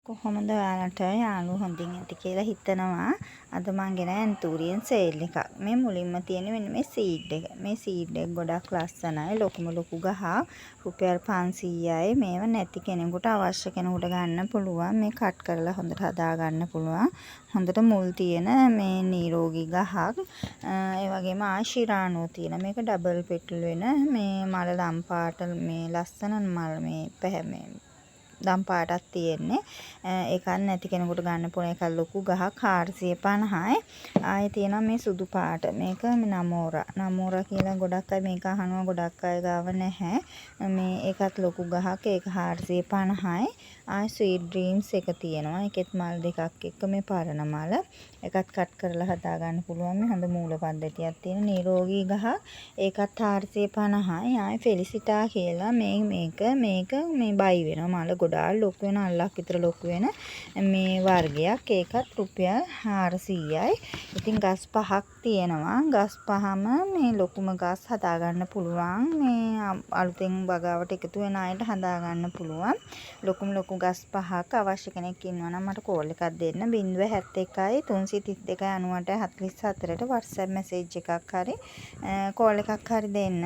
කොහොමද ඔයාලට යාළුවෝ හොඳින් ඇති කියලා හිතනවා. අද මං ගෙන ඇන්තූරියන් සේල් එකක්. මේ මුලින්ම තියෙන මෙන්න මේ සීඩ් එක. මේ සීඩ් එක ගොඩක් ලස්සනයි. ලොකුම ලොකු ගහක්. රුපියල් 500යි. මේව නැති කෙනෙකුට අවශ්‍ය කෙනෙකුට ගන්න පුළුවන්. මේ කට් කරලා හොඳට හදා ගන්න පුළුවන්. හොඳට මුල් තියෙන මේ නිරෝගී ගහක්. ඒ වගේම ආශිරානෝ තියෙන. මේක ඩබල් පෙටල් වෙන මේ මල ලම් පාට මේ ලස්සන මල් මේ දම් පාටක් තියෙන්නේ. ඒකත් නැති කෙනෙකුට ගන්න පුළුවන්. එකක් ලොකු ගහක් 450යි. ආයේ තියෙනවා මේ සුදු පාට. මේක නමෝරා. නමෝරා කියලා ගොඩක් අය මේක අහනවා. ගොඩක් අය ගාව නැහැ. මේ ඒකත් ලොකු ගහක්. ඒක 450යි. ආයේ ස්වීට් ඩ්‍රීම්ස් එක තියෙනවා. ඒකෙත් මල් දෙකක් එක්ක මේ පරණ මල. ඒකත් කට් කරලා හදා ගන්න පුළුවන්. මේ හොඳ මූල පද්ධතියක් තියෙන නිරෝගී ගහක්. ඒකත් 450යි. ආයේ ෆෙලිසිටා කියලා මේක මේ බයි වෙනවා. මල ගොඩාක් ලොකු වෙන අල්ලක් විතර ලොකු වෙන මේ වර්ගයක්. ඒකත් රුපියල් 400යි. ඉතින් ගස් පහක් තියෙනවා. ගස් පහම මේ ලොකුම ගස් හදා ගන්න පුළුවන්. මේ අලුතෙන් බගාවට එකතු වෙන අයට හදා ගන්න පුළුවන්. ලොකුම ලොකු ගස් පහක් අවශ්‍ය කෙනෙක් ඉන්නවා නම් මට කෝල් එකක් දෙන්න. 071යි 332යි 98යි 44ට WhatsApp මැසේජ් එකක් හරි කෝල් එකක් හරි දෙන්න.